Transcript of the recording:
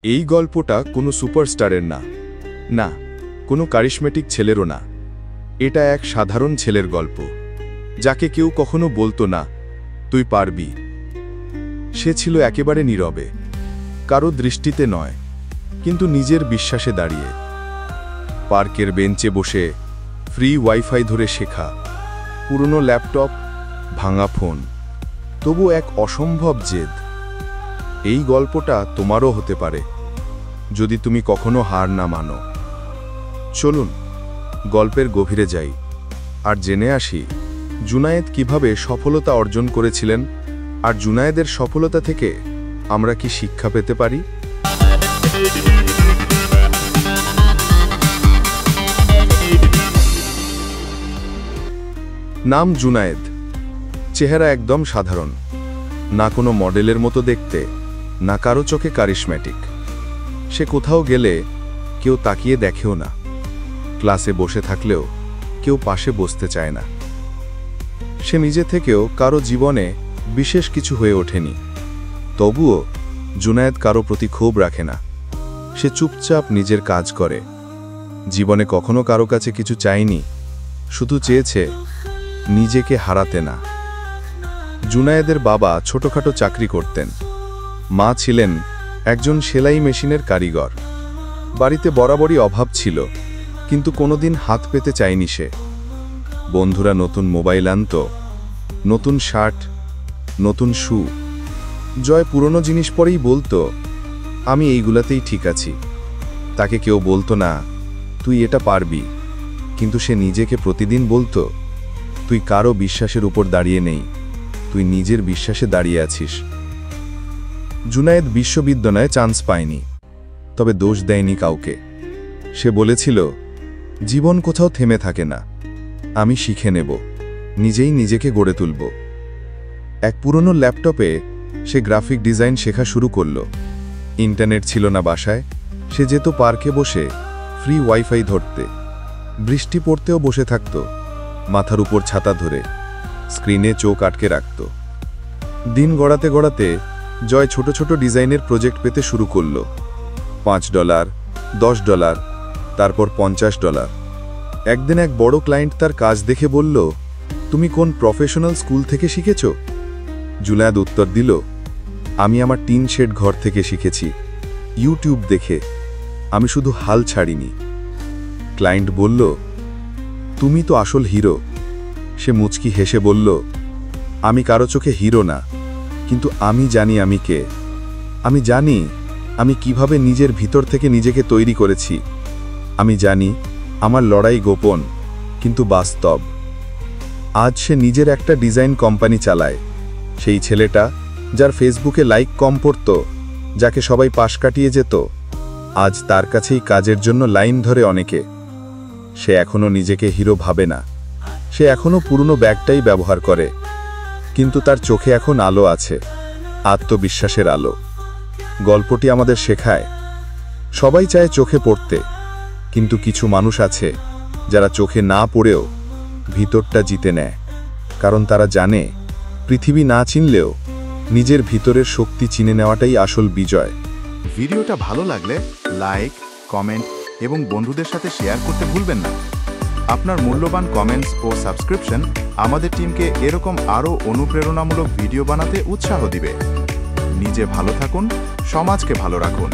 এই গল্পটা কোনো সুপারস্টারের না, না কোনো কারিশমেটিক ছেলেরও না। এটা এক সাধারণ ছেলের গল্প, যাকে কেউ কখনো বলতো না তুই পারবি। সে ছিল একেবারে নীরবে, কারো দৃষ্টিতে নয়, কিন্তু নিজের বিশ্বাসে দাঁড়িয়ে। পার্কের বেঞ্চে বসে ফ্রি ওয়াইফাই ধরে শেখা, পুরনো ল্যাপটপ, ভাঙা ফোন, তবু এক অসম্ভব জেদ। এই গল্পটা তোমারও হতে পারে, যদি তুমি কখনো হার না মানো। চলুন গল্পের গভীরে যাই আর জেনে আসি জুনায়েদ কিভাবে সফলতা অর্জন করেছিলেন, আর জুনায়েদের সফলতা থেকে আমরা কি শিক্ষা পেতে পারি। নাম জুনায়েদ, চেহারা একদম সাধারণ, না কোনো মডেলের মতো দেখতে, না কারো চোখে কারিশমেটিক। সে কোথাও গেলে কেউ তাকিয়ে দেখেও না, ক্লাসে বসে থাকলেও কেউ পাশে বসতে চায় না। সে নিজে থেকেও কারো জীবনে বিশেষ কিছু হয়ে ওঠেনি, তবুও জুনায়েদ কারো প্রতি ক্ষোভ রাখে না। সে চুপচাপ নিজের কাজ করে, জীবনে কখনো কারো কাছে কিছু চায়নি, শুধু চেয়েছে নিজেকে হারাতে না। জুনায়েদের বাবা ছোটখাটো চাকরি করতেন, মা ছিলেন একজন সেলাই মেশিনের কারিগর। বাড়িতে বরাবরই অভাব ছিল, কিন্তু কোনোদিন হাত পেতে চায়নি সে। বন্ধুরা নতুন মোবাইল আনত, নতুন শার্ট, নতুন শু। জয় পুরনো জিনিস পরেই বলতো আমি এইগুলাতেই ঠিক আছি। তাকে কেউ বলতো না তুই এটা পারবি, কিন্তু সে নিজেকে প্রতিদিন বলতো তুই কারো বিশ্বাসের উপর দাঁড়িয়ে নেই, তুই নিজের বিশ্বাসে দাঁড়িয়ে আছিস। জুনায়েদ বিশ্ববিদ্যালয়ে চান্স পায়নি, তবে দোষ দেয়নি কাউকে। সে বলেছিল জীবন কোথাও থেমে থাকে না, আমি শিখে নেব, নিজেই নিজেকে গড়ে তুলব। এক পুরনো ল্যাপটপে সে গ্রাফিক ডিজাইন শেখা শুরু করল। ইন্টারনেট ছিল না বাসায়, সে যেত পার্কে বসে ফ্রি ওয়াইফাই ধরতে। বৃষ্টি পড়তেও বসে থাকত, মাথার উপর ছাতা ধরে, স্ক্রিনে চোখ আটকে রাখত। দিন গড়াতে গড়াতে জয় ছোট ছোট ডিজাইনের প্রজেক্ট পেতে শুরু করল। $5, $10, তারপর $50। একদিন এক বড় ক্লায়েন্ট তার কাজ দেখে বলল, তুমি কোন প্রফেশনাল স্কুল থেকে শিখেছ? জুনায়েদ উত্তর দিল, আমি আমার টিন শেড ঘর থেকে শিখেছি, ইউটিউব দেখে। আমি শুধু হাল ছাড়িনি। ক্লায়েন্ট বলল, তুমি তো আসল হিরো। সে মুচকি হেসে বলল, আমি কারো চোখে হিরো না, কিন্তু আমি জানি আমি কে। আমি জানি আমি কিভাবে নিজের ভিতর থেকে নিজেকে তৈরি করেছি। আমি জানি আমার লড়াই গোপন কিন্তু বাস্তব। আজ সে নিজের একটা ডিজাইন কোম্পানি চালায়। সেই ছেলেটা যার ফেসবুকে লাইক কম পড়ত, যাকে সবাই পাশ কাটিয়ে যেত, আজ তার কাছেই কাজের জন্য লাইন ধরে অনেকে। সে এখনো নিজেকে হিরো ভাবে না, সে এখনো পুরনো ব্যাগটাই ব্যবহার করে, কিন্তু তার চোখে এখন আলো আছে, আত্মবিশ্বাসের আলো। গল্পটি আমাদের শেখায় সবাই চায় চোখে পড়তে, কিন্তু কিছু মানুষ আছে যারা চোখে না পড়েও ভিতরটা জিতে নেয়, কারণ তারা জানে পৃথিবী না চিনলেও নিজের ভিতরের শক্তি চিনে নেওয়াটাই আসল বিজয়। ভিডিওটা ভালো লাগলে লাইক, কমেন্ট এবং বন্ধুদের সাথে শেয়ার করতে ভুলবেন না। আপনার মূল্যবান কমেন্টস ও সাবস্ক্রিপশন আমাদের টিমকে এরকম আরও অনুপ্রেরণামূলক ভিডিও বানাতে উৎসাহ দিবে। নিজে ভালো থাকুন, সমাজকে ভালো রাখুন।